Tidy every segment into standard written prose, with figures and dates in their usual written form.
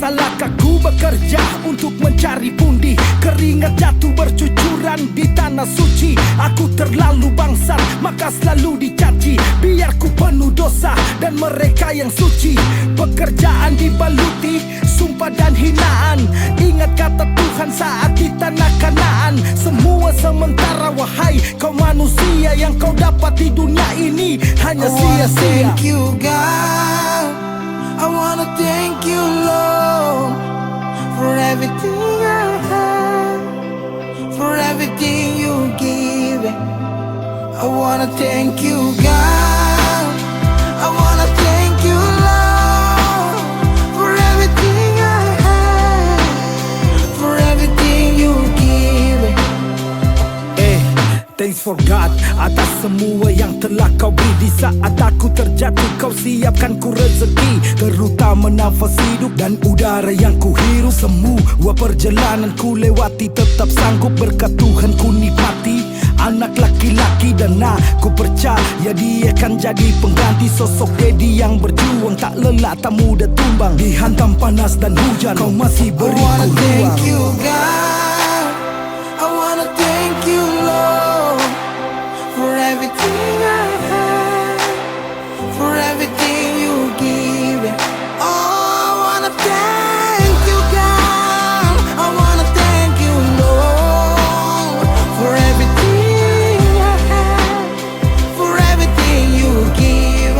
salahkah ku bekerja untuk mencari pundi? Keringat jatuh bercucuran di tanah suci. Aku terlalu bangsat, maka selalu dicaci. Biar ku penuh dosa dan mereka yang suci. Pekerjaan dibaluti sumpah dan hinaan. Ingat kata Tuhan saat di tanah Kanaan. Semua sementara wahai kau manusia. Yang kau dapat di dunia ini hanya sia-sia. Thank you God, I wanna thank you Lord, for everything I have, for everything you give. I wanna thank you God, I wanna thank you Lord, for everything I have, for everything you give. Thanks for God atas semua yang telah kau beri. Di saat aku terjatuh kau siapkan ku rezeki, terutama nafas hidup dan udara yang ku hirup. Semua perjalanan ku lewati tetap sanggup berkat Tuhan ku nikmati. Anak laki-laki dan aku percaya dia akan jadi pengganti sosok Dedi yang berjuang tak lelah tak mudah tumbang. Dihantam panas dan hujan kau masih beri ku ruang. I wanna thank you God, I wanna thank you Lord, for everything I have, for everything you give. Oh, I wanna thank you God, I wanna thank you Lord, for everything I have, for everything you give.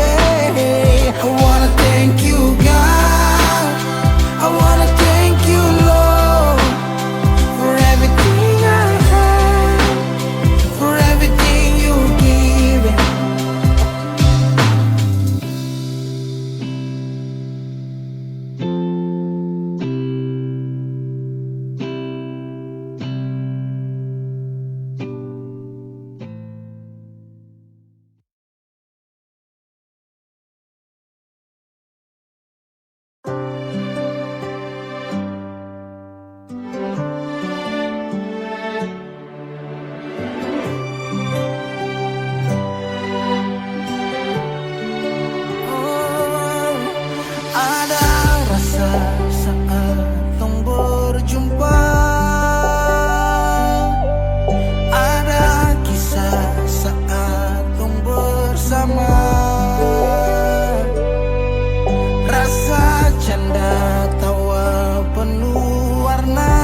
I wanna thank you God, I wanna thank you Lord, for everything I have, for everything you give. Ada rasa saat tong berjumpa, ada kisah saat tong bersama, rasa canda tawa penuh warna,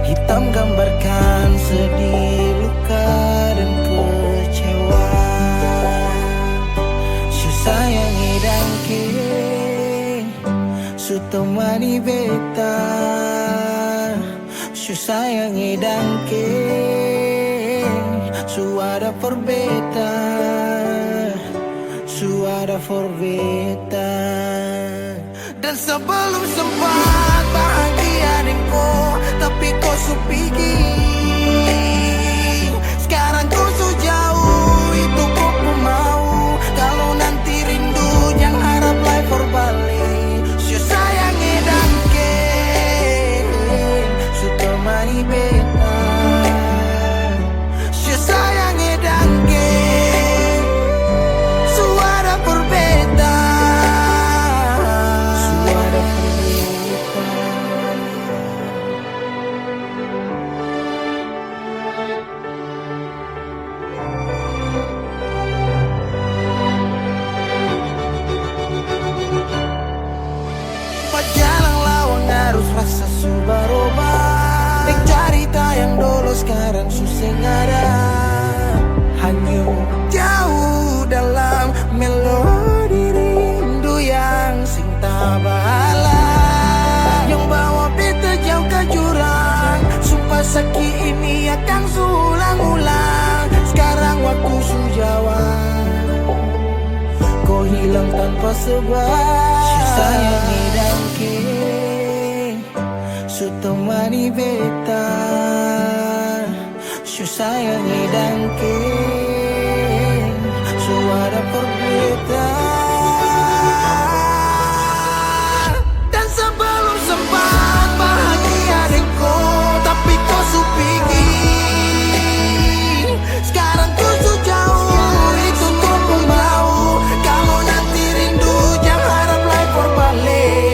hitam gambarkan sedih, luka dan kecewa. Sayangi dangke su temani beta, su sayangi dangke su ada forbeta, su ada forbeta. Dan sebelum sempat bahagia denganku, tapi kau su pergi. Sekarang kau su jauh, itu kau mau. Kalau nanti rindu jangan harap life berbalik. Su sayangi dangke, su temani beta, su sayangi dangke, su ada berbeda, su ada berbeda. Jalan lawang harus rasa su berubah. Nek cerita yang dulu sekarang susah ada. Hanya jauh dalam melodi rindu yang sing tak bala, yang bawa beta jauh ke jurang. Sumpah sakit ini akan ulang-ulang. Sekarang waktu su jawab, kau hilang tanpa sebab. Sayangi dangke, su temani beta, su sayangi dangke, su ada berbeda. Dan sebelum sempat bahagia denganku, tapi kau su pergi. Sekarang kau su jauh, itu kau pun mau. Kalau nanti rindu jangan harap life berbalik.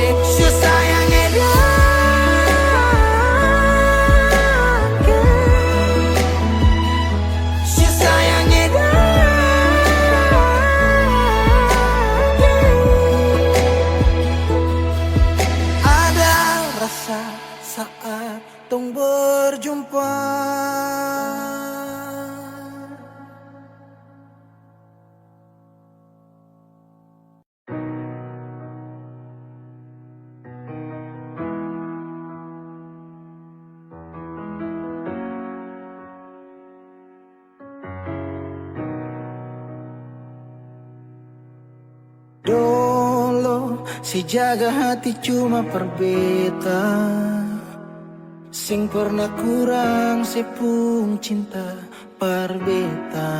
Si jaga hati cuma perbeta, sing pernah kurang sepung cinta perbeta.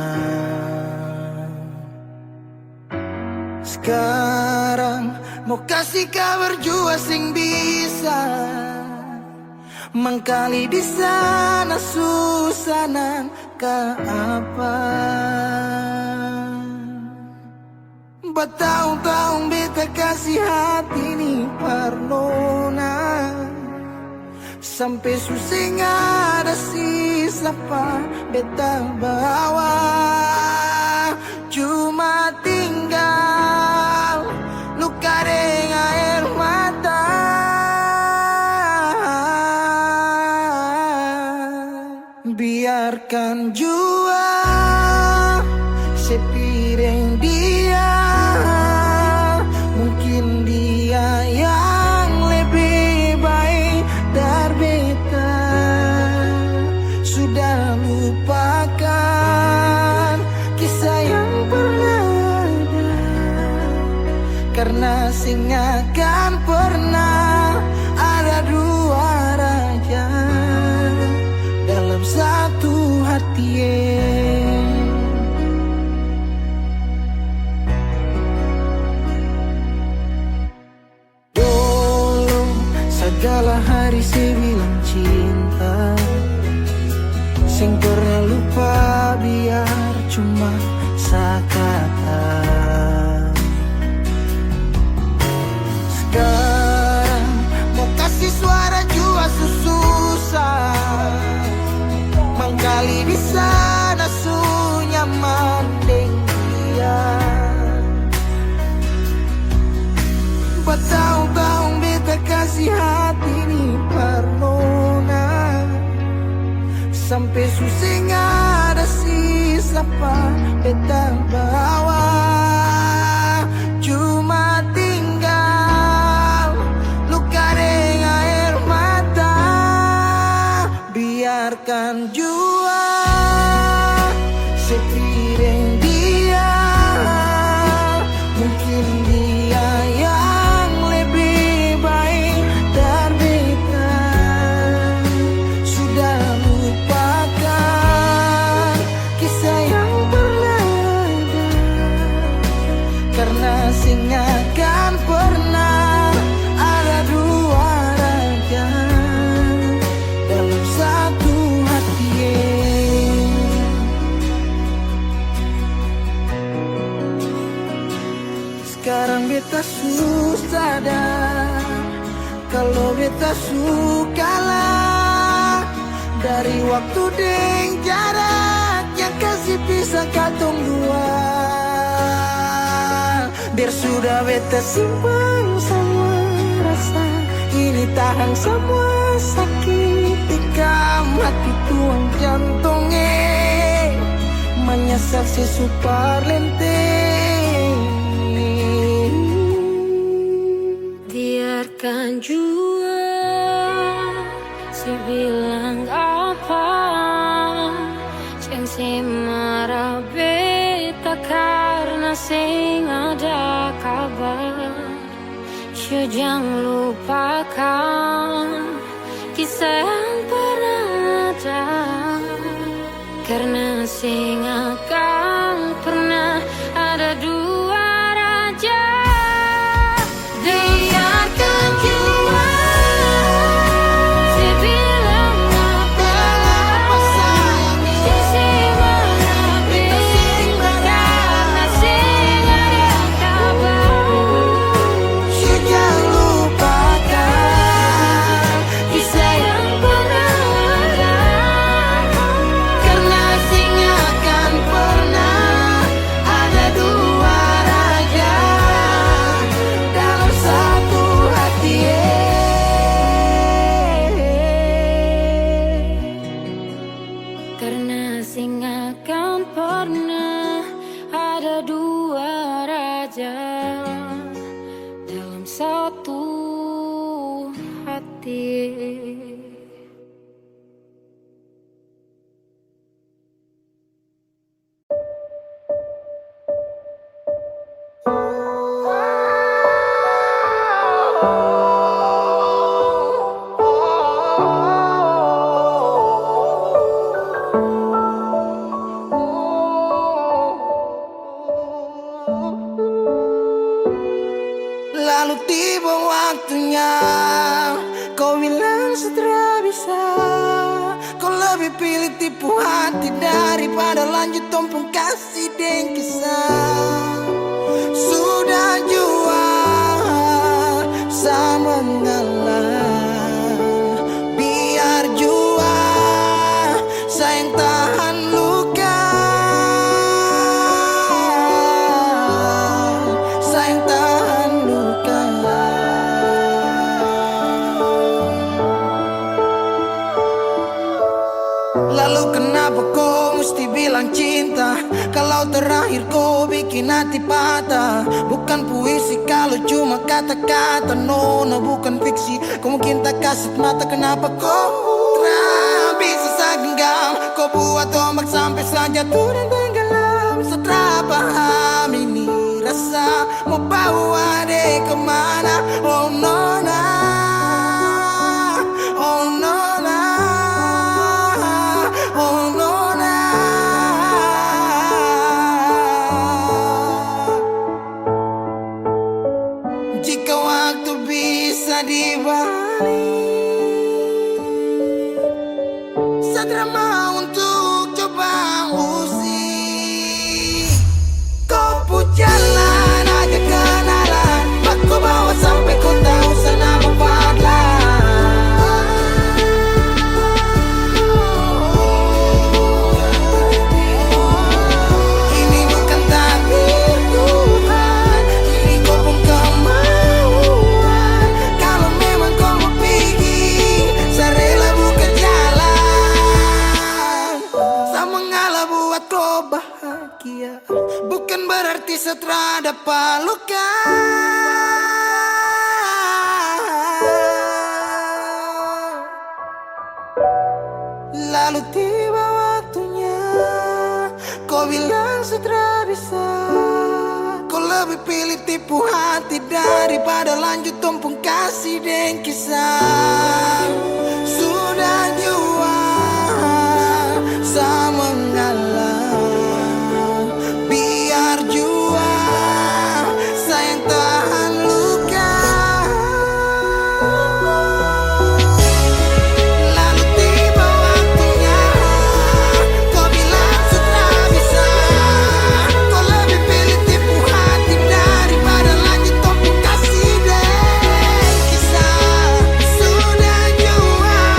Sekarang mau kasih kabar jua sing bisa mangkali di sana susah nang ke apa. Bertahun-tahun beta kasih hati ni parnona, sampai susah ada sisa pa beta bawa. Cuma tinggal luka dengan air mata. Biarkan jua sepiring dia, mungkin dia yang lebih baik dari beta. Sudah lupakan kisah yang pernah ada, karena sing akan pernah ada dua raja dalam satu hati. Dulu segala hari saya bilang cinta, sing pernah lupa biar cuma sekata. Sekarang mau kasih suara jua susah, mangkali di sana su nyaman deng dia. Bertahun-tahun beta kasih hati ni parnona, sampai susah ada sisa pa beta bawa. Cuma tinggal luka dengan air mata. Biarkan jua sepiring dia, mungkin dia yang lebih baik dari beta. Sudah lupakan kisah yang pernah ada, karena sing akan pernah ada dua raja dalam satu hati. Sekarang beta susah sadar kalau beta suka lah dari waktu deng jarak yang kasih pisah katong dua. Biar sudah beta simpan semua rasa, ini tahan semua sakit tikam hati tuang jantungnya, menyesal si super lenteng. Biarkan jua si bilang apa, yang si marah beta karena sing ada kabar. Yo jangan lupakan kisah yang pernah ada, karena sing akan pernah ada dua raja. Biarkan jua si bilang apa, si marah beta karena sing ada kabar. Yo jangan lupakan Kisah yang pernah ada, karena sing akan pernah ada dua raja dalam satu hati. karena sing akan pernah ada dua raja dalam satu hati. pilih tipu hati daripada lanjut tompong kasih dan kisah. Sudah jual sama mengalah, biar jua sayang tahan luka, sayang tahan luka. Lalu kenapa kau mesti bilang cinta kalau terakhir kau bikin hati patah? Bukan puisi kalau cuma kata-kata, nona bukan fiksi. Kau mungkin tak kasat mata, kenapa kau bisa segenggam? Kau buat ombak sampai saja turun tenggelam. Setelah paham ini rasa mau bawa deh kemana? Oh nona, oh nona, oh nona. Jika waktu bisa dibalik, Sadra mau untuk coba usik. Kau pun jalan aja kenalan, aku bawa sampai kau tahu sana ini bukan takdir Tuhan, ini kau pun kemauan. Kalau memang kau mau pergi, saya rela buka jalan. Saya mengalah buat kau bahagia, bukan berarti setelah dapat luka. Lalu tiba waktunya, kau bilang setelah bisa. Kau lebih pilih tipu hati daripada lanjut tompong kasih dan kisah. Sudah jual sama mengalah, biar jua sayang tahan luka. Lalu tiba waktunya, kau bilang setelah bisa. Kau lebih pilih tipu hati daripada lanjut tompong kasih dan kisah. Sudah jual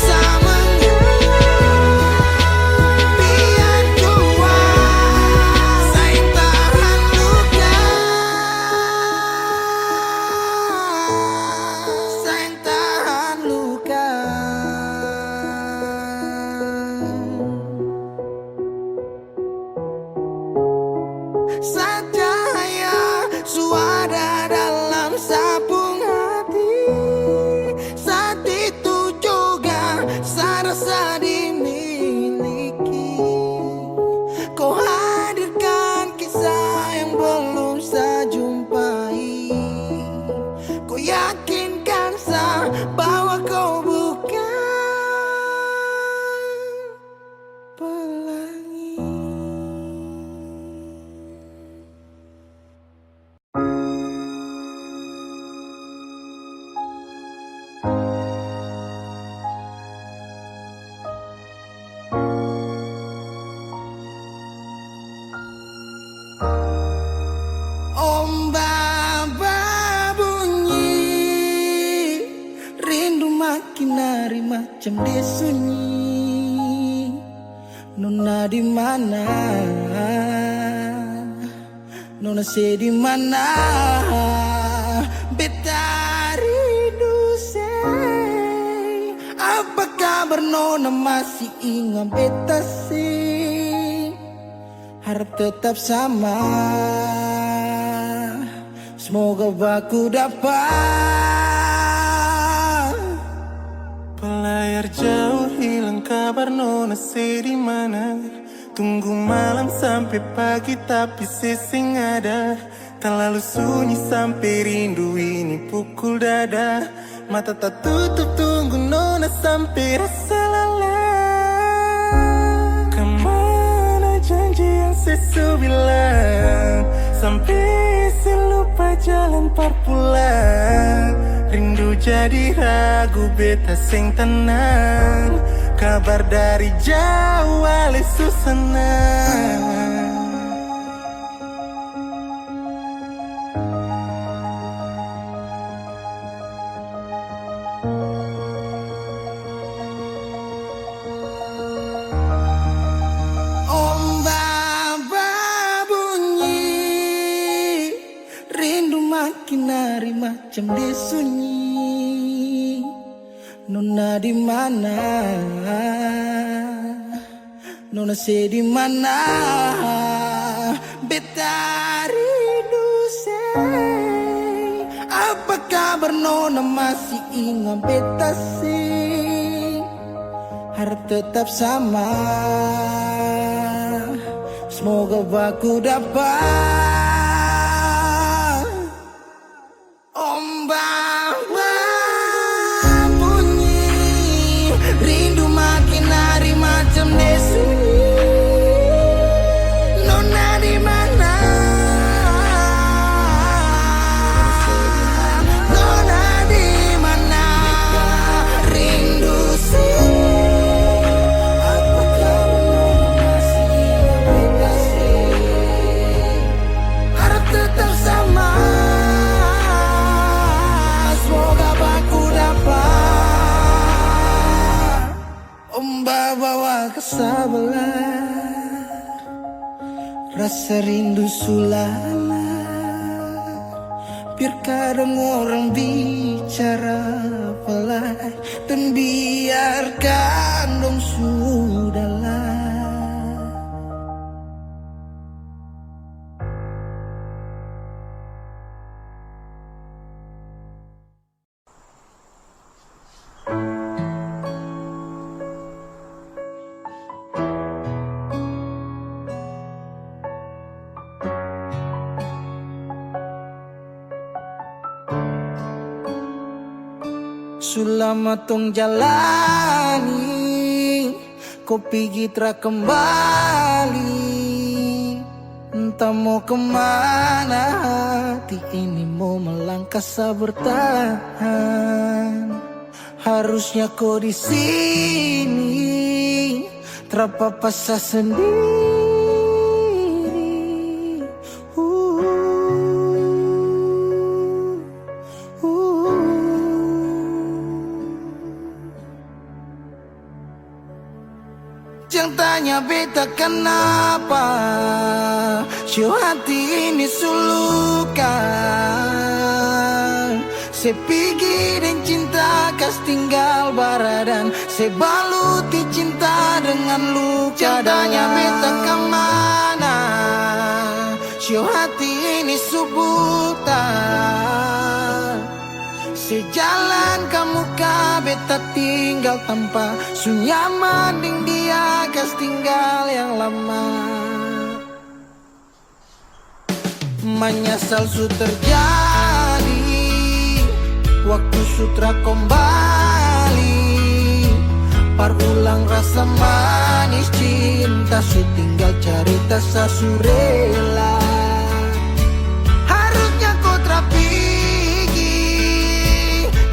sama mengalah, biar jua sayang tahan luka, sayang tahan luka. Cahaya suara dalam sabung hati, saat itu juga saya rasa dimiliki. Kau hadirkan kisah yang belum saya jumpai. Kau yakinkan saya bahwa kau bukan pelangi. Ombak bunyi, rindu makin hari macam disunyi. Nona di mana? Nona di mana? Beta rindu say. Apa kabar Nona, masih ingat beta sih? Harap tetap sama, semoga baku dapat. Pelayar jauh hilang kabar Nona di mana? Tunggu malam sampai pagi tapi sising ada. Tak lalu sunyi sampai rindu ini pukul dada. Mata tak tutup tunggu Nona sampai rasa lelah. Kemana janji yang sesu bilang, sampai selupa jalan parpulang. Rindu jadi ragu beta sing tenang. kabar dari jauh ale susana. Ombak bunyi, rindu makin hari macam disunyi. Nona di mana? Nona di mana? Beta rindu say. Apa kabar Nona masih ingat beta sih? Harap tetap sama. Semoga aku dapat. Ombak bunyi, rindu makin hari macam desunyi. Nona di mana? Nona di mana? Rindu sih. Apakah Nona masih ingat beta sih? Harap tetap sama. Semoga aku dapat. Ombak bawa kesabaran, rasa rindu sulana. Biar kadang orang bicara pelai, dan biarkan dong sudahlah. Selama tong jalani, kau pergi tra kembali. Entah mau kemana, hati ini mau melangkah bertahan. Harusnya kau di sini, terpapasa sendiri. Jangan tanya beta kenapa, si hati ini sulukan. Se pergi dan cinta kas tinggal baradan, se baluti cinta dengan luka. Jangan tanya beta kemana, si hati ini subutan. Sejalan kamu ka beta tinggal tanpa sunyaman ding dia kas tinggal yang lama. Menyesal su terjadi, waktu sutra kembali. Parulang rasa manis cinta, su tinggal cerita sasurela. Harusnya kau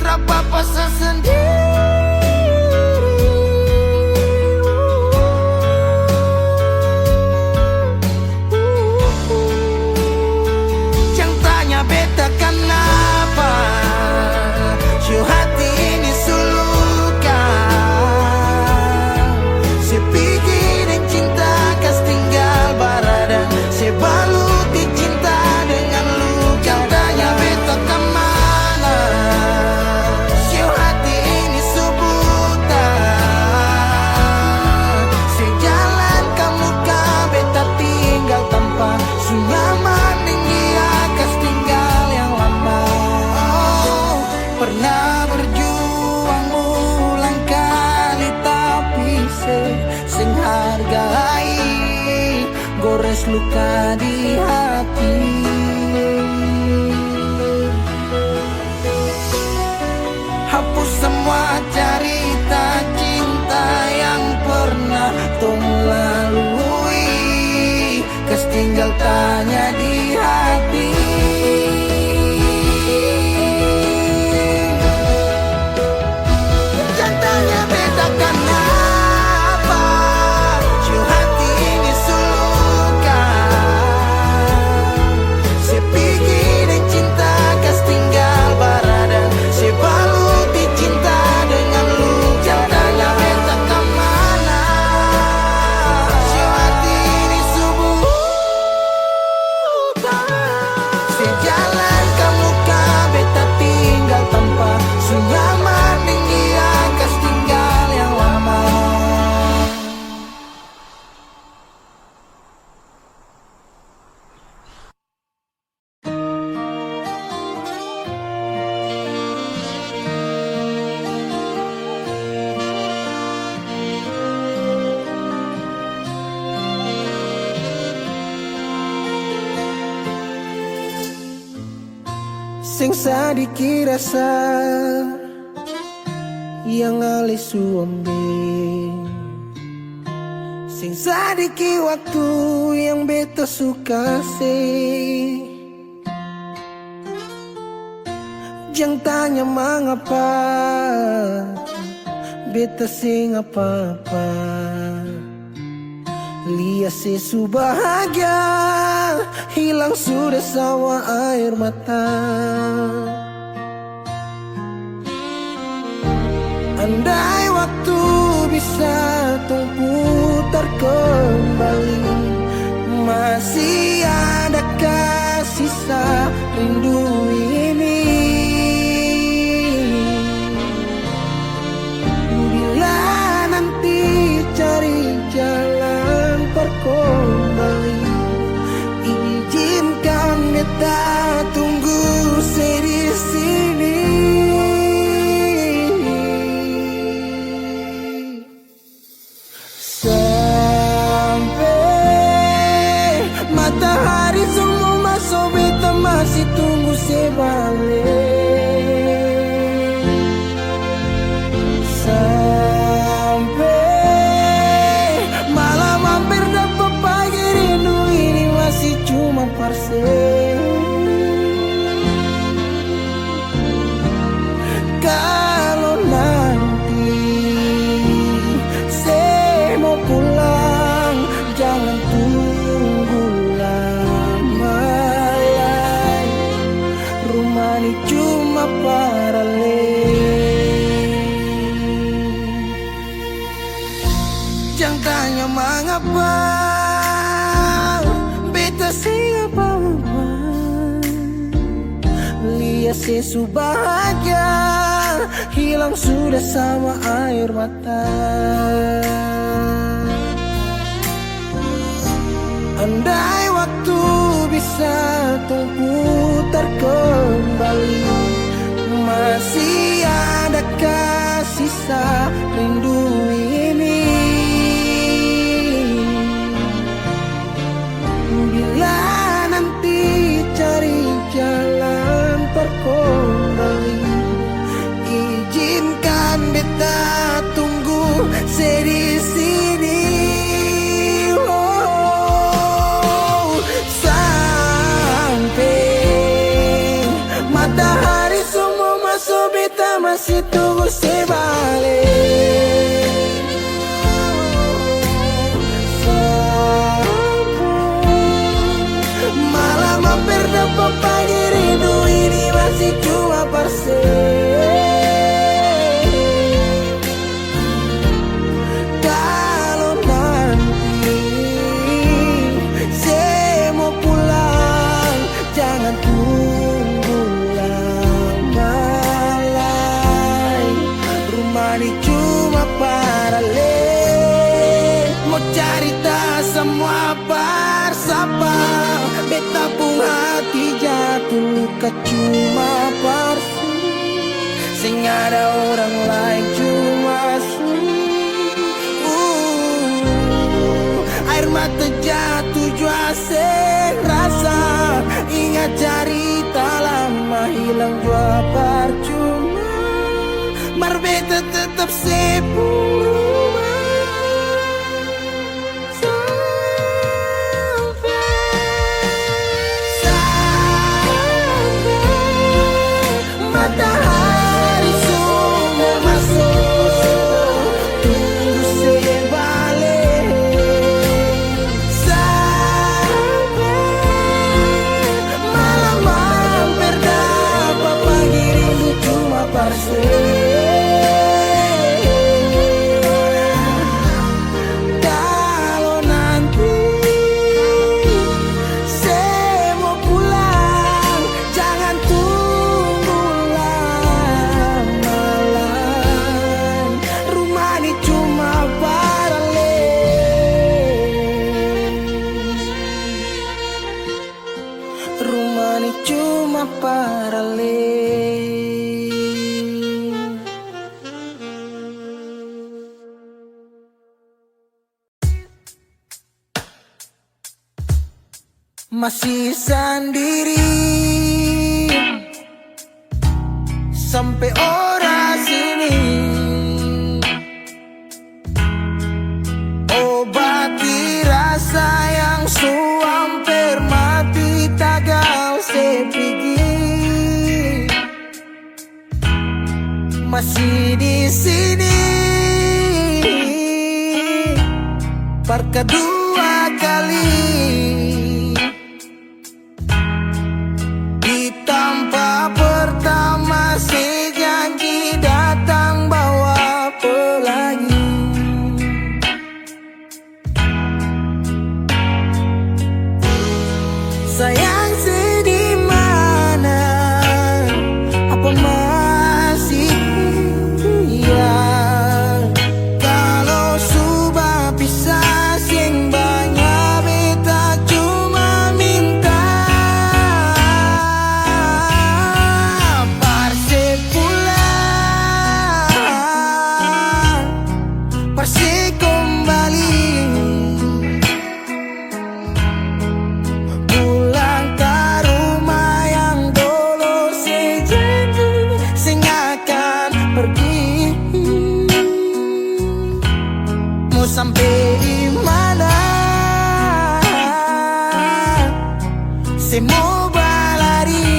terpapasa sendiri. Jangan tanya beta kenapa, si hati ini sulukan. Si pergi dan cinta kas tinggal baradan, si baluti cinta dengan luka. Jangan tanya beta kemana, si hati ini subutan. Sejalan kamu ka beta tinggal tanpa sunyaman ding dia kas tinggal yang lama. Oh, pernah berjuang ulang kali tapi sing hargai, gores luka di hati. Hapus semua cerita cinta yang pernah tong lalui, kas tinggal tanya di hati. Jangan tanya beta kenapa, sing sadiki rasa yang alih suambe, sing sadiki waktu yang beta suka sih. Jangan tanya mengapa beta sing apa-apa, lihat sesu bahagia hilang sudah sama air mata. Andai waktu bisa tung putar kembali, masih adakah sisa rindu ini? Bila nanti cari jalan kembali, izinkan beta tunggu di sini. Sampai matahari semua masuk, beta masih tunggu sebalik. Sampai malam hampir dapat pagi, rindu ini masih cuma parse. Kalau nanti saya mau pulang, jangan tunggu lama. Rumah ini cuma paralel. Jangan tanya mengapa beta siapa, lihat sesu bahagia hilang sudah sama air mata. Andai waktu bisa tung putar kembali, masih adakah sisa rindu ini? Bila nanti cari jalan kembali, izinkan beta tunggu di sini. Oh, sampai matahari semua masuk, beta masih tunggu sebalik. Malam hampir dapat pagi, rindu ini masih cuma parse. Kalau nanti saya mau pulang, jangan tunggu lama lagi. Rumah ini cuma paralel, mau cari tak semua bersama. Beta pun hati jatuh luka cuma parsu, sing ada orang lain cuma air mata jatuh jua rasa, ingat cerita lama hilang jua percuma. Mar beta tetap sepuluh. Matahari semua masuk, tunggu sebalik. Sampai malam hampir dapat pagi, rindu cuma parse. Kalau nanti saya mau pulang, jangan tunggu lama lagi. Rumah ini cuma paralel. Rumah ini cuma paralel. Masih sendiri sampai ora sini. Obati rasa yang hampir mati tagal sepigi. Masih di sini per kedua kali. Di tempat pertama si janji datang bawa pelangi. Sayang sedih mana, apa masih iya? Kalau sudah pisah sing banyak beta cuma minta parse pulang, parse kembali. Sampai di mana semua berlari.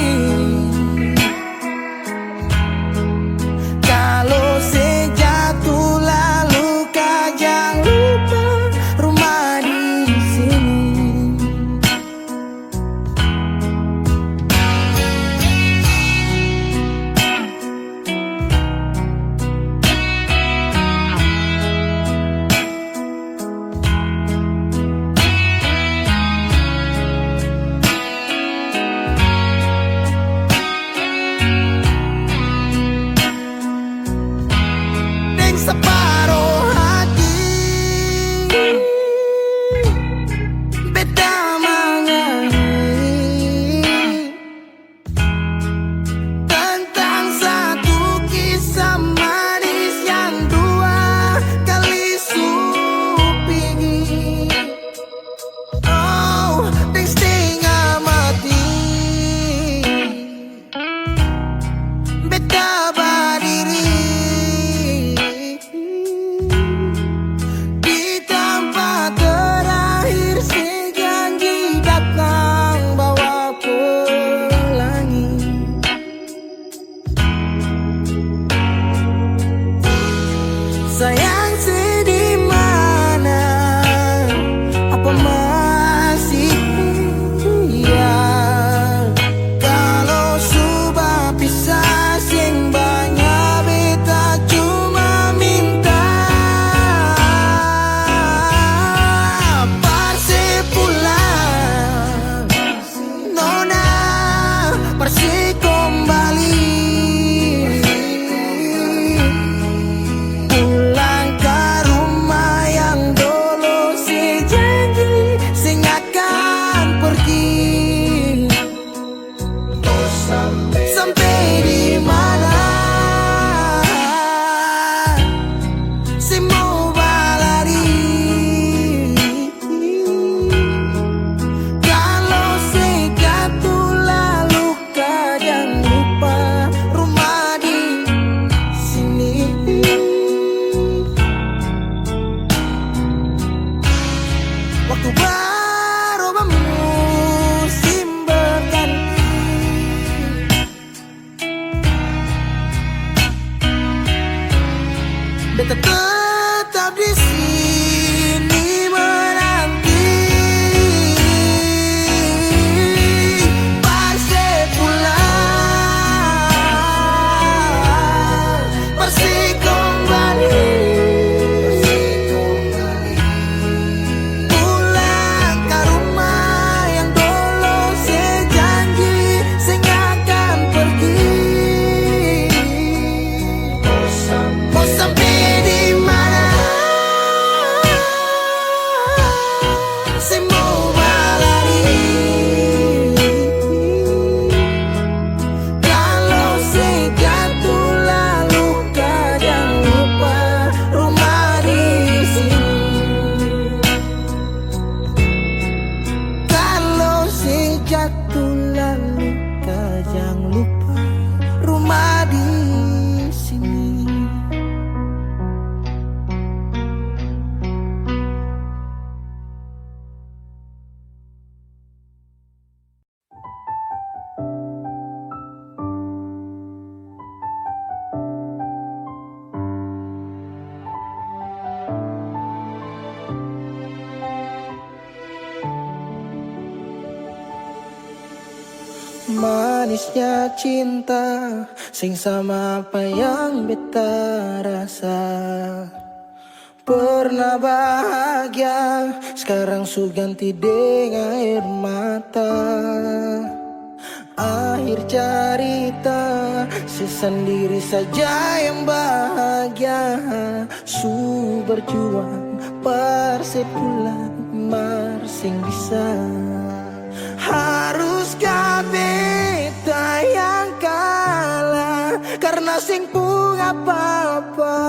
Kalau sejatuh lalu kau jangan lupa rumah di sini. Separuh hati beta menyanyi tentang satu kisah manis yang dua kali supingi. Oh, deng setengah mati beta berdiri sayang sedih mana, apa masih iya? Kalau sudah pisah sing banyak beta cuma minta parse pulang, nona parse kembali. Sampai di mana semua berlari. Kalau sejatuh lalu kau jangan lupa rumah di sini. Waktu berubah musim berganti. Beta tetap di sini menanti parse pulang, parse kembali, pulang. Manisnya cinta sing sama apa yang beta rasa. Pernah bahagia, sekarang su ganti dengan air mata. Akhir cerita, sendiri saja yang bahagia. Su berjuang, persepulan marsing bisa. Haruskah beta yang kalah karena sing pun apa-apa,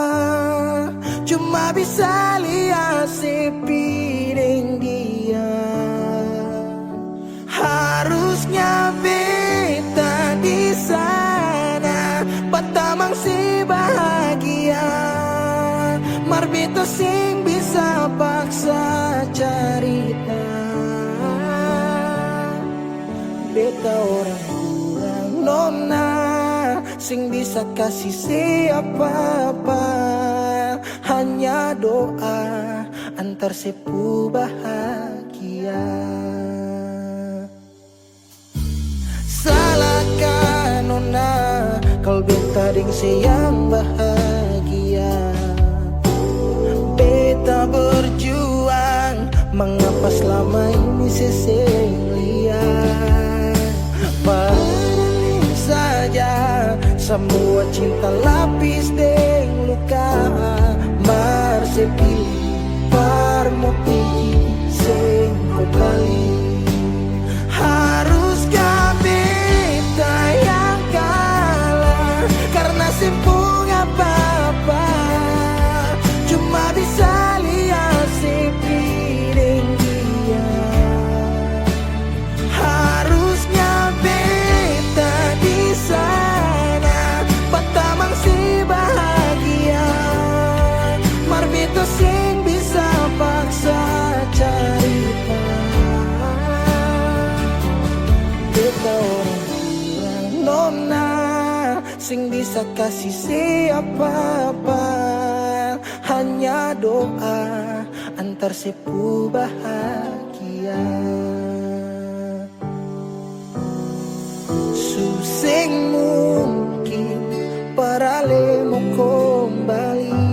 cuma bisa lihat sepiring dia. Harusnya beta di sana patamang si bahagia, mar beta sing bisa paksa cerita. Beta orang kurang nona, sing bisa kasih siapa-apa, hanya doa antar sepu bahagia. Salahkan nona kalau beta ding yang bahagia. Beta berjuang, mengapa selama ini seseng lihat. Padahal saja semua cinta lapis deng luka. Mar sepilih parmopi sing kembali. Haruskah beta yang kalah karena simpung apa-apa, cuma bisa lihat sepiring dia. Harusnya beta di sana patamang si bahagia, mar beta sing bisa paksa cerita. Beta orang kurang nona, sing bisa kasih siapa-apa, hanya doa antar sepu bahagia. Susing mungkin parale mau kembali,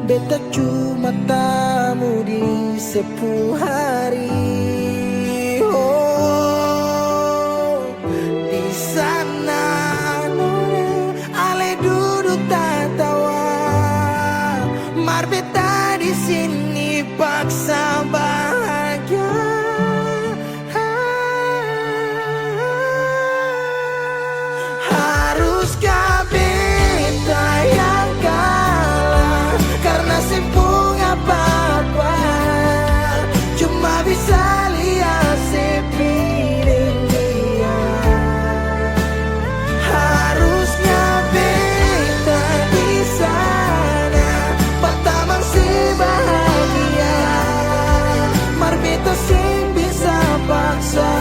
beta cuma tamu di sepu hari. Oh, di sana nona ale duduk tertawa, mar beta di sini paksa bahagia. Haruskah beta yang kalah karena simpung apa-apa, cuma bisa lihat sepiring dia. Harusnya beta di sana patamang si bahagia, mar beta sing bisa paksa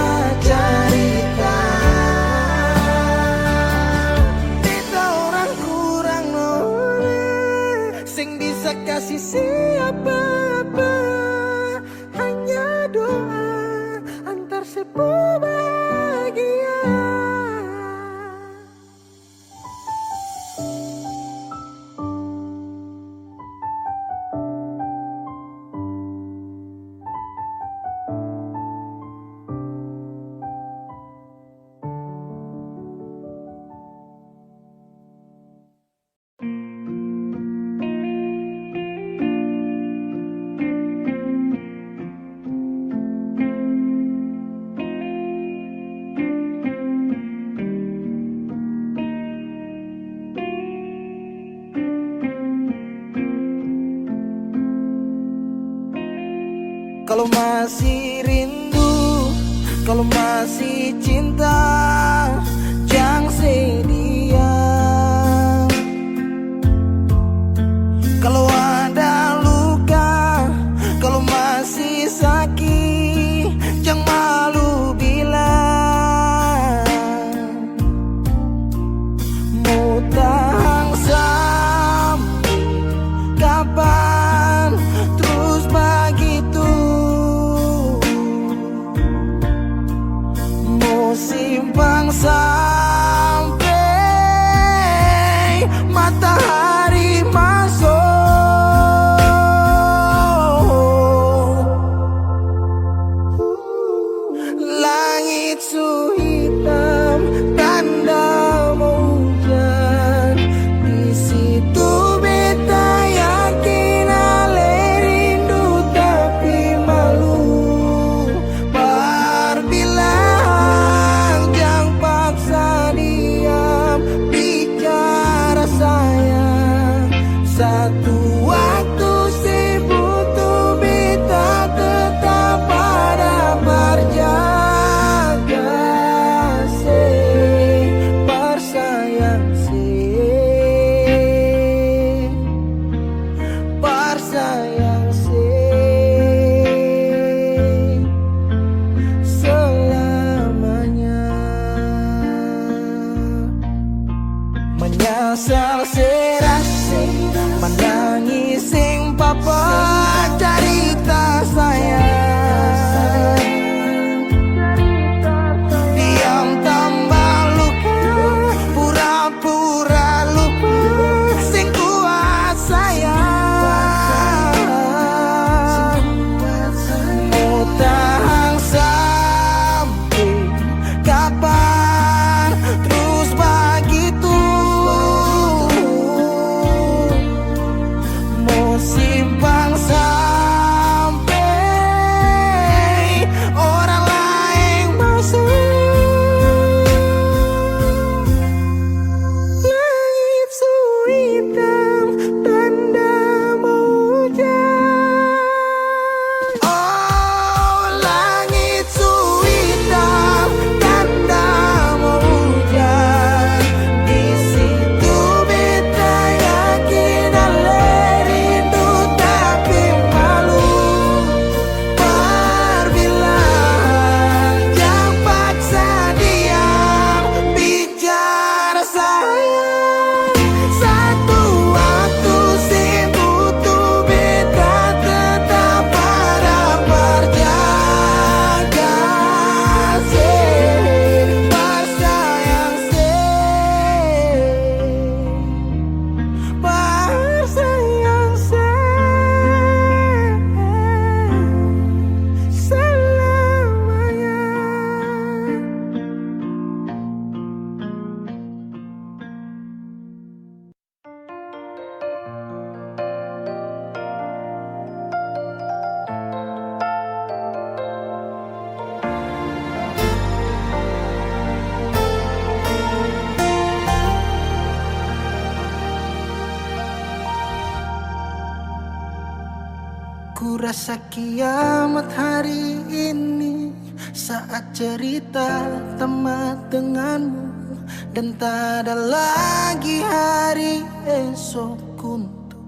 cerita. Beta orang kurang nona, sing bisa kasih siapa-apa, hanya doa antar sepu bahagia. Kalau masih rindu, kalau masih cinta, jangan sedia. Kalau ada luka, kalau masih sakit, jangan malu bilang. Mau tahan sampai kapan terus begitu? Mau simpan rasa kiamat hari ini saat cerita tamat denganmu, dan tak ada lagi hari esok untuk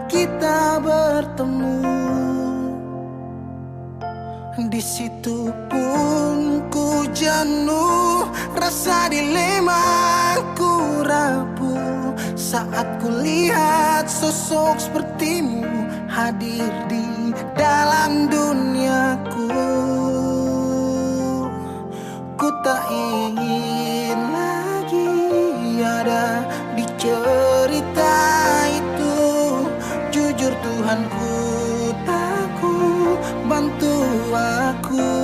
kita bertemu. Di situ pun ku jenuh, rasa dilema ku rapuh saat ku lihat sosok sepertimu hadir di dalam duniaku. Ku tak ingin lagi ada di cerita itu. Jujur Tuhanku, takut bantu aku.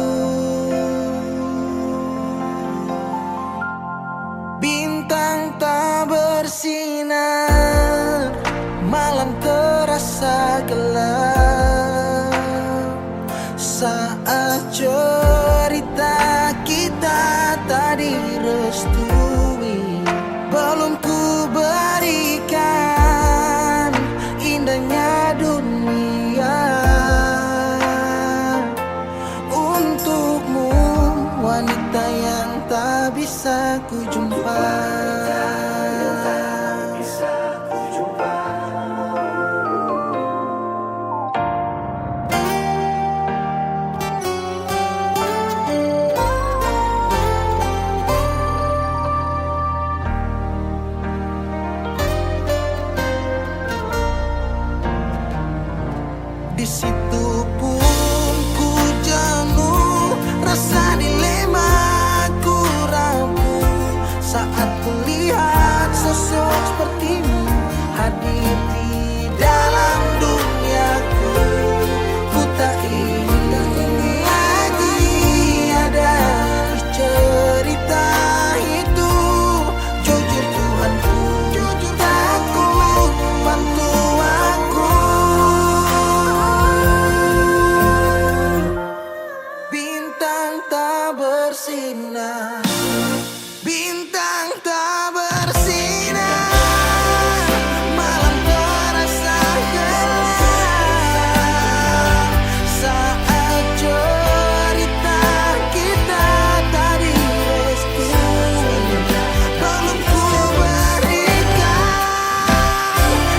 Bintang tak bersinar, malam terasa gelap saat cerita kita tak direstui. Belum ku berikan indahnya dunia untukmu, wanita yang tak bisa ku jumpa. Di situ pun ku jenuh, rasa dilema ku rapuh saat ku lihat sosok sepertimu hadir di dalam duniaku. Ku tak ingin lagi ada di cerita itu. Jujur Tuhanku, jujur takut bantu aku. Bintang tak bersinar, bintang tak bersinar, malam terasa gelap saat cerita kita tak direstui. Belum ku berikan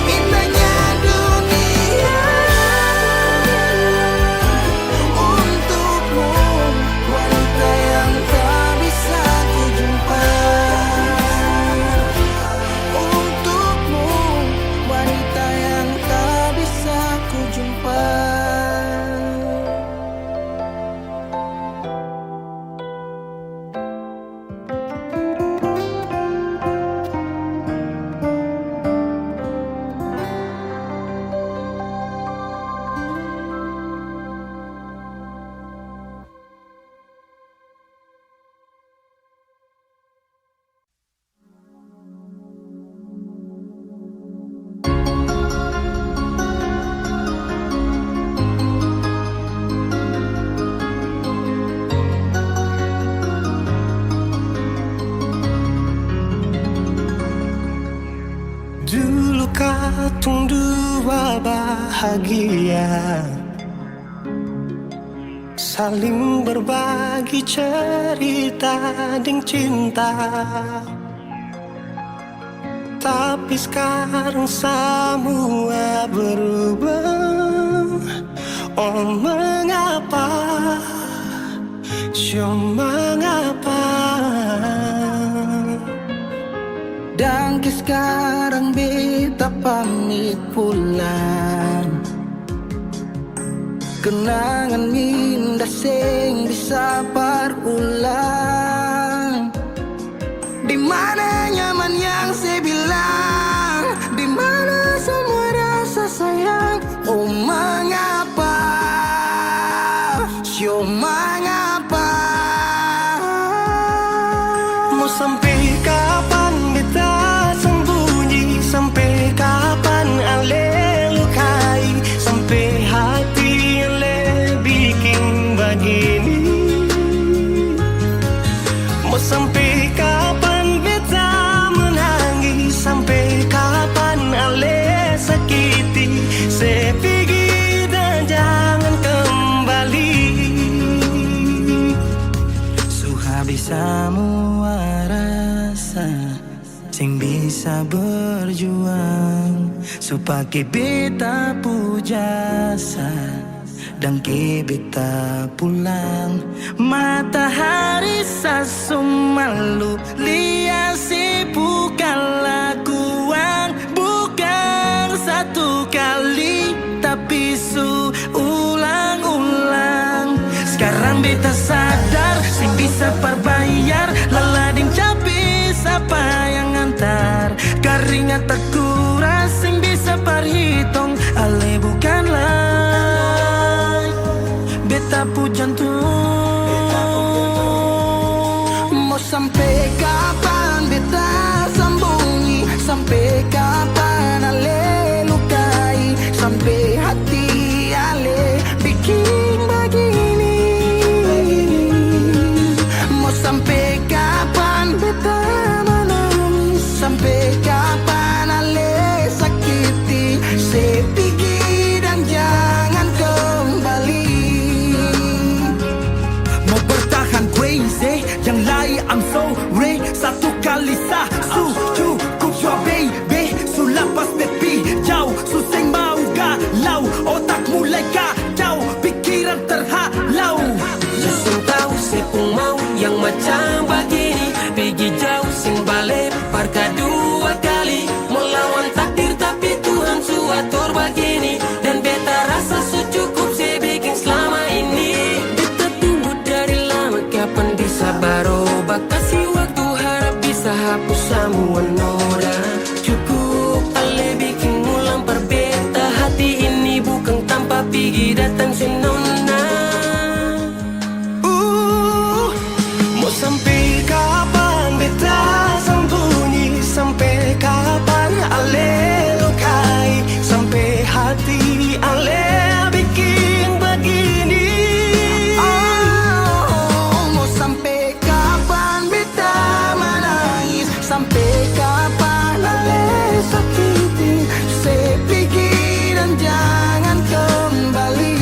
indahnya dunia untukmu, wanita yang tak bisa ku jumpa. Untukmu, wanita yang tak bisa ku jumpa. Dulu katong dua bahagia, saling berbagi cerita dan cinta. Tapi sekarang semua berubah. Oh mengapa, so mengapa? Dan sekarang beta pamit pulang. Kenangan minda sing bisa berulang. Di mana nyaman yang saya bilang, di mana semua rasa sayang. Oh mengapa, so mengapa? Mau sampai kapan beta sembunyi? Sampai kapan ale lukai? Sampai hati ale bikin begini? Mau sampai kapan beta menangis? Sampai kapan ale sakiti? Saya pergi dan jangan supaya beta pujasa dan ke beta pulang. Matahari sasumalu liasi bukan lakuan, bukan satu kali tapi ulang-ulang. Sekarang beta sadar sing bisa perbayar lalading capi siapa yang antar. Keringat tak kuras sing bisa perhitung ale bukanlah beta pu jantung. Mau sampai kapan beta sambungi, sampai kapan ale lukai, sampai hati ale bikin begini. Mau sampai kapan beta menangis, sampai kapan ale sakiti, sepigi dan jangan kembali. Mau bertahan crazy, yang lain I'm sorry. Satu kali sah, cukup ya baby. Sulapas tepi jauh, suseng mau galau. Otak mulai kacau, pikiran terhalau. Sing tahu sepung mau yang macam begini, pergi jauh sing balik parka dua kali. Melawan takdir tapi Tuhan suatur begini, dan beta rasa cukup saya bikin selama ini. Beta tunggu dari lama kapan bisa berubah, kasih waktu harap bisa hapus semua noda. Cukup ale bikin ulang perbeta, hati ini bukan tanpa pergi datang senona. Mau sampai kapan beta sembunyi, sampai kapan ale lukai, sampai hati ale bikin begini. Mau sampai kapan beta menangis, sampai kapan ale sakiti, sepigi dan jangan kembali.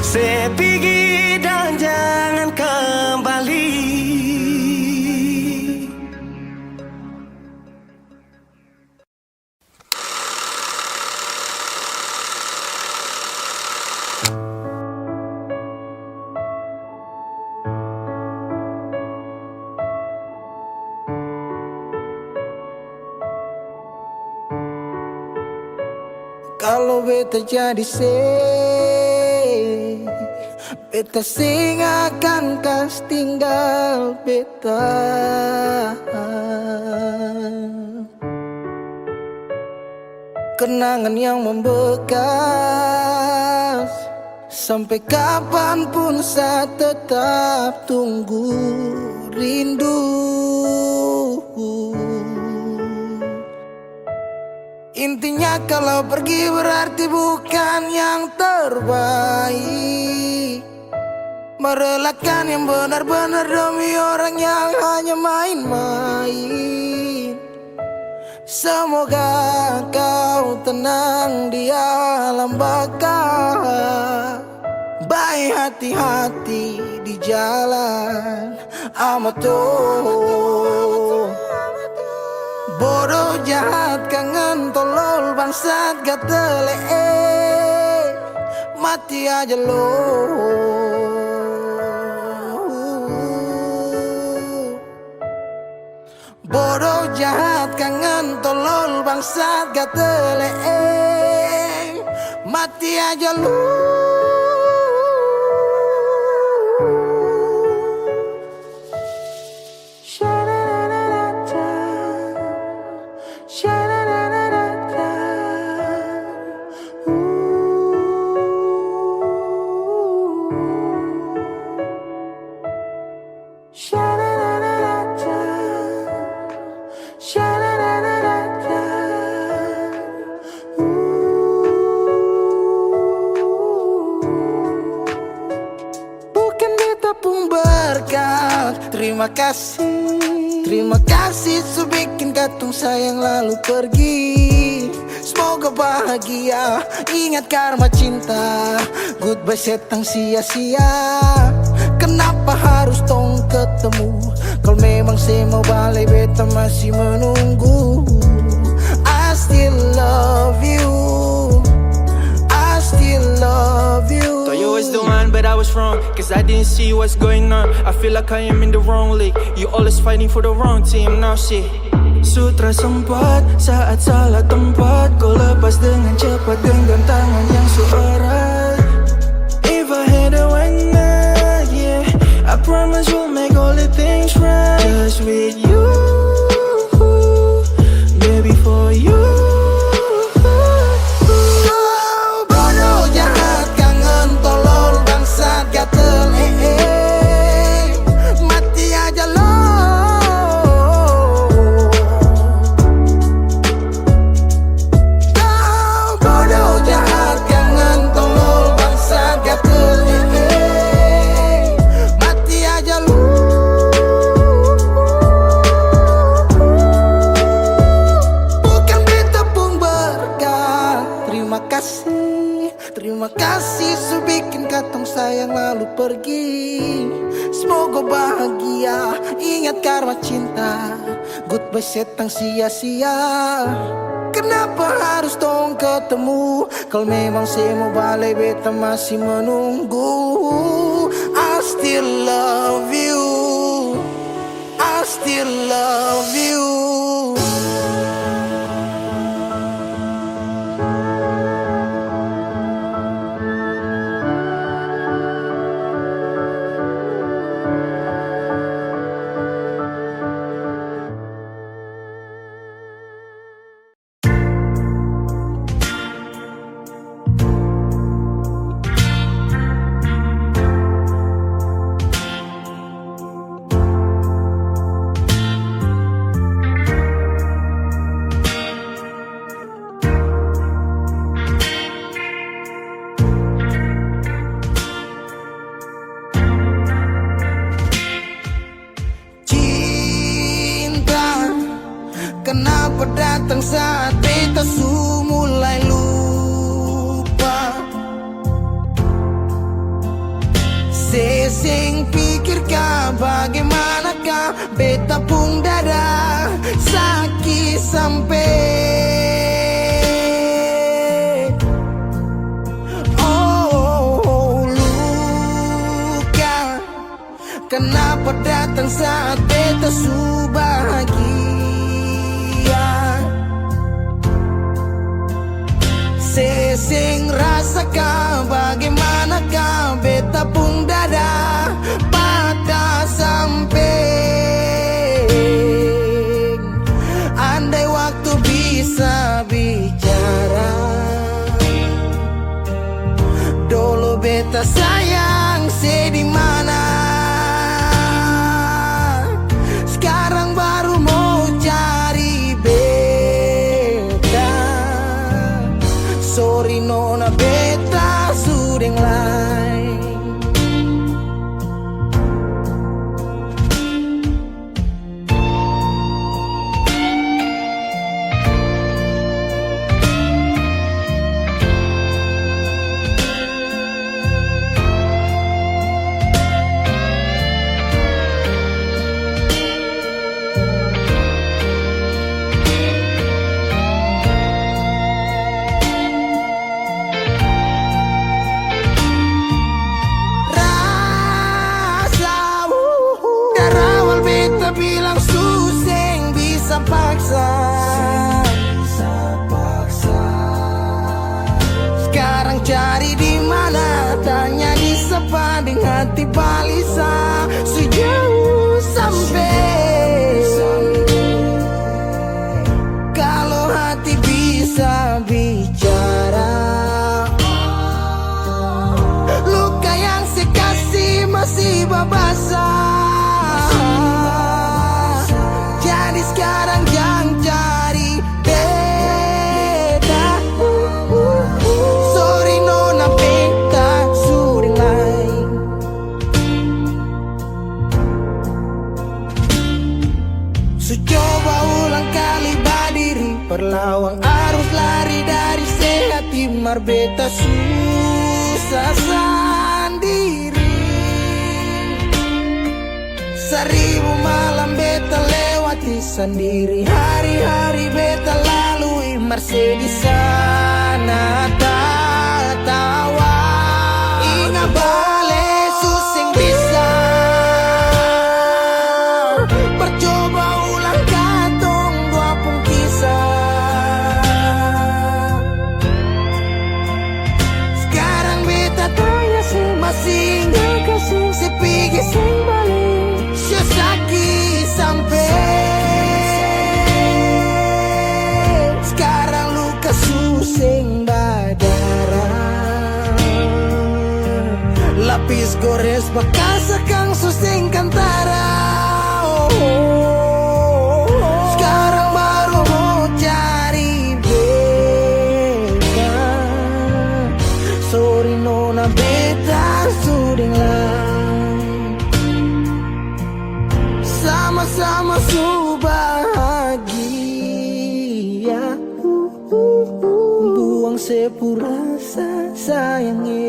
Sepigi dan jangan kembali. Kalau beta jadi beta sing akan kas tinggal beta. Kenangan yang membekas, sampai kapanpun saya tetap tunggu rindu. Intinya kalau pergi berarti bukan yang terbaik. Merelakan yang benar-benar demi orang yang hanya main-main. Semoga kau tenang di alam baka. Baik hati-hati di jalan Amato. Bodoh jahat kangen tolol bangsat gatele, mati aja lo. Bodoh jahat kangen tolol bangsat gatele, mati aja lo. Terima kasih sudah bikin katung sayang lalu pergi. semoga bahagia. Ingat karma cinta, goodbye setang sia-sia. Kenapa harus tong ketemu? Kalau memang saya mau balik, beta masih menunggu. I still love you, I still love you. Thought you was the one, but I was wrong, cause I didn't see what's going on. I feel like I am in the wrong league. You always fighting for the wrong team, now shit. Sutra sempat saat salah tempat, kau lepas dengan cepat genggam tangan yang seerat. If I had a one night, yeah, I promise we'll make all the things right. Just with you, baby, for you. Bodoh, jahat, kangen, tolol, bangsat, gatel, mati aja lo. Bodoh, jahat, kangen, tolol, bangsat, gatel, mati aja lo. Bukan beta pun berkat. Terima kasih sudah bikin katong sayang lalu pergi. Semoga bahagia, ingat karma cinta, goodbye setang sia-sia. Kenapa harus tong ketemu? Kalau memang saya mau balik, beta masih menunggu. I still love you, I still love you. Kenapa datang saat beta su mulai lupa? Sesing pikirkah bagaimanakah beta pun dada sakit sampai. Oh, luka. Kenapa datang saat beta su bahagia? Sesing rasakan bagaimanakah beta pun dada patah sampai. Andai waktu bisa bicara, dulu beta sayang sedih mana. Sekarang baru mau cari beta. Sorry nona, beta sudah lain. Bilang suseng bisa paksa. Sekarang cari di mana? Tanya di sepading hati balisa. Sejauh sampai. Kalau hati bisa bicara, luka yang saya kasih masih babasa. Sekarang jangan cari beda. Sorry nona, beta sudah lain. So coba ulang kali berdiri, perlawan arus lari dari beta susah sendiri. Seribu malam beta lewati sendiri, hari-hari beta lalui Mercedes sana tawa. Ingat bale susing bisa, percoba ulang katong dua pun kisah. Sekarang beta tanya si masing kasih si pigi sing balik, sesaki sampai. Sekarang luka susing berdarah, lapis gores bekas kang susing kantara. Sekarang baru mau cari beta. Sorry nona beta suding lah, sama-sama su bahagia. Buang sepurasa sayangnya.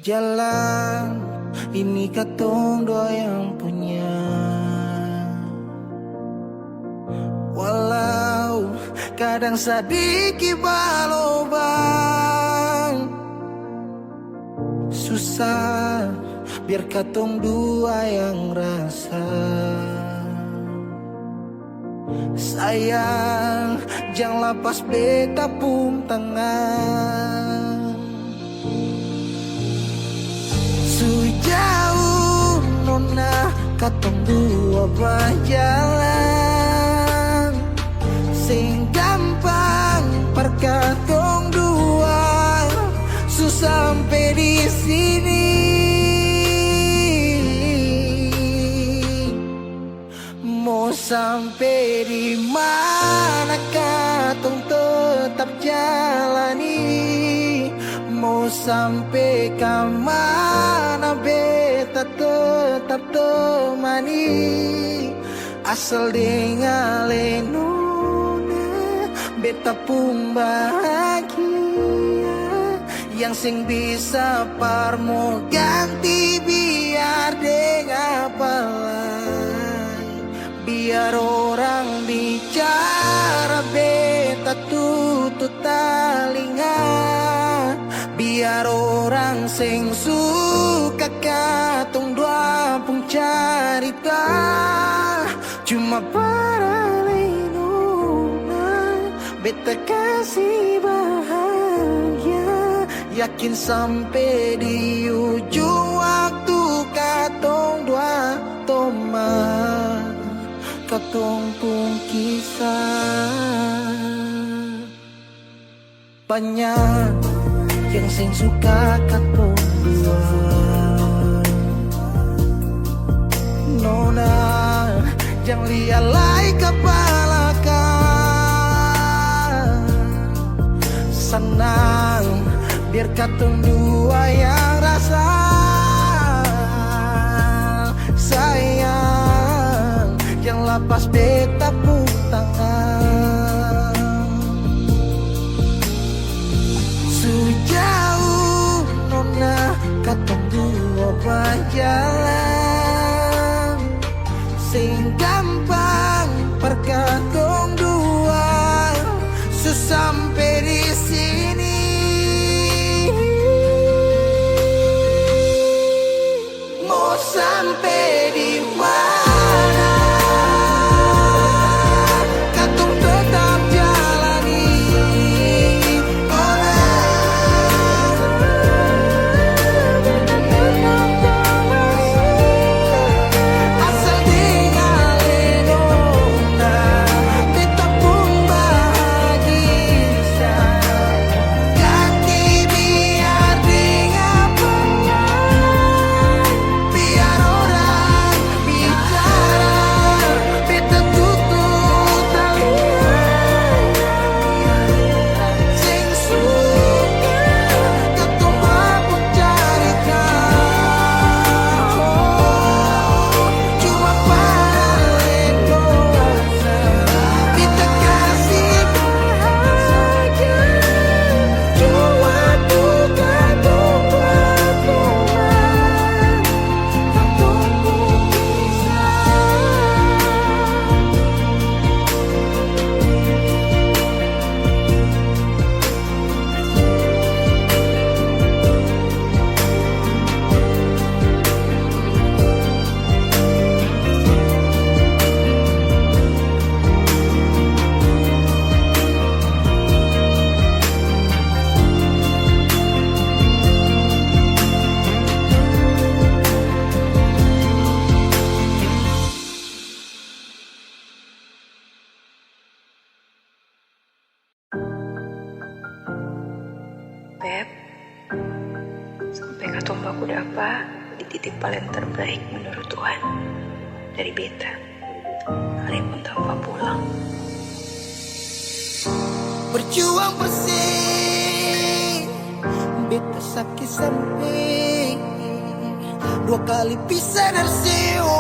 Jalan ini katong dua yang punya, walau kadang sedikit balobang. Susah biar katong dua yang rasa. Sayang jangan lepas beta pun tangan. Jauh nona katong dua berjalan, sing gampang perkatong dua susah sampai di sini. Mau sampai di mana katong tetap jalani, mau sampai ke mana beta tetap temani. Asal dengar nona beta pun bahagia, yang sing bisa parmo ganti biar dengar palai. Biar orang bicara beta tutup telinga, biar orang sing suka katong dua pun carita. Cuma para nona beta kasih bahagia, yakin sampai di ujung waktu katong dua toma katong pun kisah. Banyak yang sing suka katong dua, nona jangan lialai kepala kan. Senang biar katong dua yang rasa. Sayang jangan lepas beta pun tangan. Sejauh nona katong dua berjalan, sing gampang perkatong dua sampai di sini. Mau sampai di mana? Beb, sampai katomba aku dapat di titik paling terbaik menurut Tuhan dari beta, sekalipun tanpa pulang. Berjuang bersih, beta sakit sampai 2 kali pisah dari seo.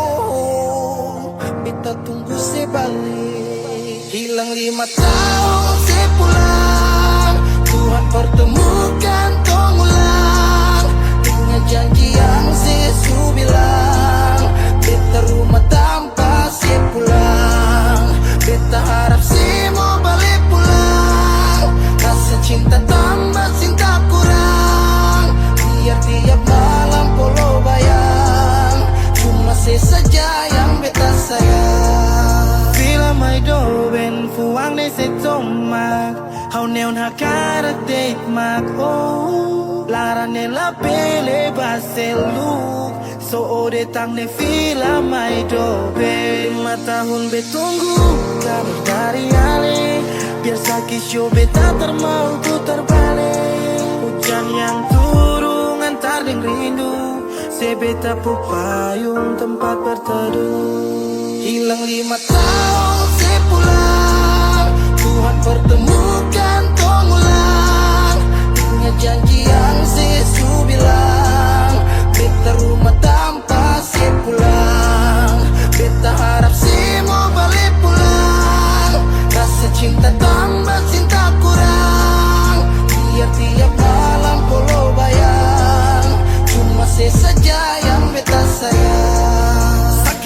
Beta tunggu sebalik, hilang 5 tahun sepulang. Tuhan pertemukan tong ulang, ingat janji yang sesu bilang. Beta rumah tanpa sepulang, beta harap semua balik pulang. Rasa cinta tambah cinta kurang, biar tiap malam polo bayang. Cuma saja yang beta sayang. Bila mai do ben fuang ne se tomak, hau neon hakara date mak oh. Lara ne la pele baseluk, so ode tang ne vila mai do ben. 5 tahun betunggu kabar dari ale, biar sakit show beta termau putar balik. Hujan yang turun antar deng rindu, sebeta pupayung tempat berteduh. Hilang 5 tahun sepulang, Tuhan pertemukan tong ulang. Ingat janji yang sesu bilang, beta rumah tanpa sepulang. Beta harap semua balik pulang. Rasa cinta tambah cinta kurang, biar tiap malam polo bayang. Cuma saja yang beta sayang.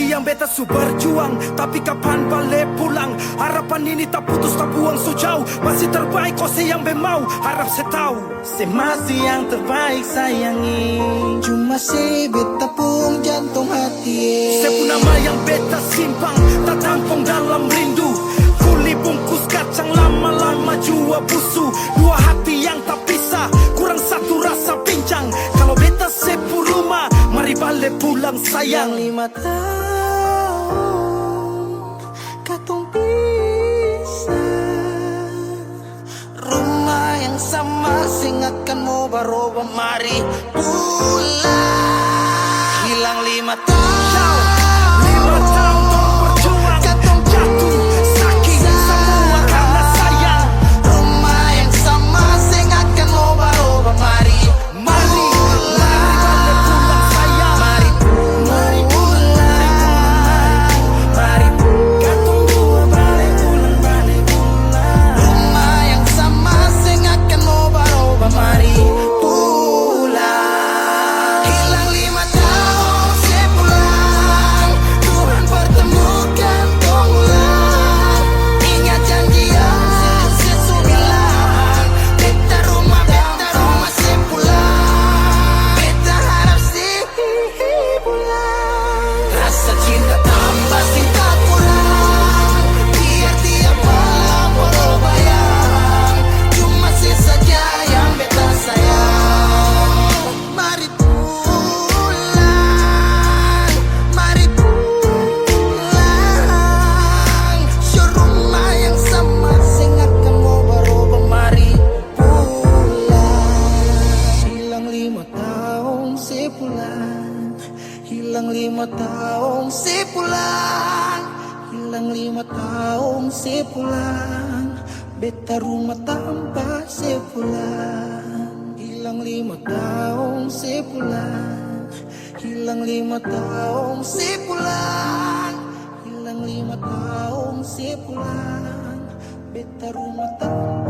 Yang beta su berjuang, tapi kapan balik pulang? Harapan ini tak putus tak buang so jauh. Masih terbaik kau yang memau, harap saya tahu. Se masih yang terbaik sayangi, Cuma se beta pun jantung hati. Saya pun nama yang beta simpang, tak tampung dalam rindu. Kuli bungkus kacang lama-lama jua busu. 2 hati yang tak pisah, kurang satu rasa pincang. Kalau beta sepu rumah, mari balik pulang sayang. 5 tahun katong pisah, rumah yang sama sing akan mau baroba. Mari pulang. Hilang 5 tahun, 5 tahun berjuang, katong jatuh sakit semua karena sayang. rumah yang sama sing akan mau baroba. Mari Mari balik pulang sayang. Mari pulang, mari Katong dua balik pulang. rumah yang sama sing akan mau baroba. Mari pulang. Hilang 5 tahun sepulang, Tuhan pertemukan tong ulang. Ingat janji yang sesu bilang, beta rumah sepulang. Beta harap pulang. Rasa cinta tambah cinta kurang, biar tiap malam polo bayang. Cuma saja yang beta sayang. Mari pulang, mari pulang. Show rumah yang sama sing akan mau baroba. Mari pulang. Hilang 5 tahun sepulang, hilang 5 tahun sepulang, hilang 5 tahun sepulang. Beta rumah tanpa sepulang. Hilang 5 tahun sepulang, hilang 5 tahun sepulang, hilang 5 tahun sepulang. Beta rumah tanpa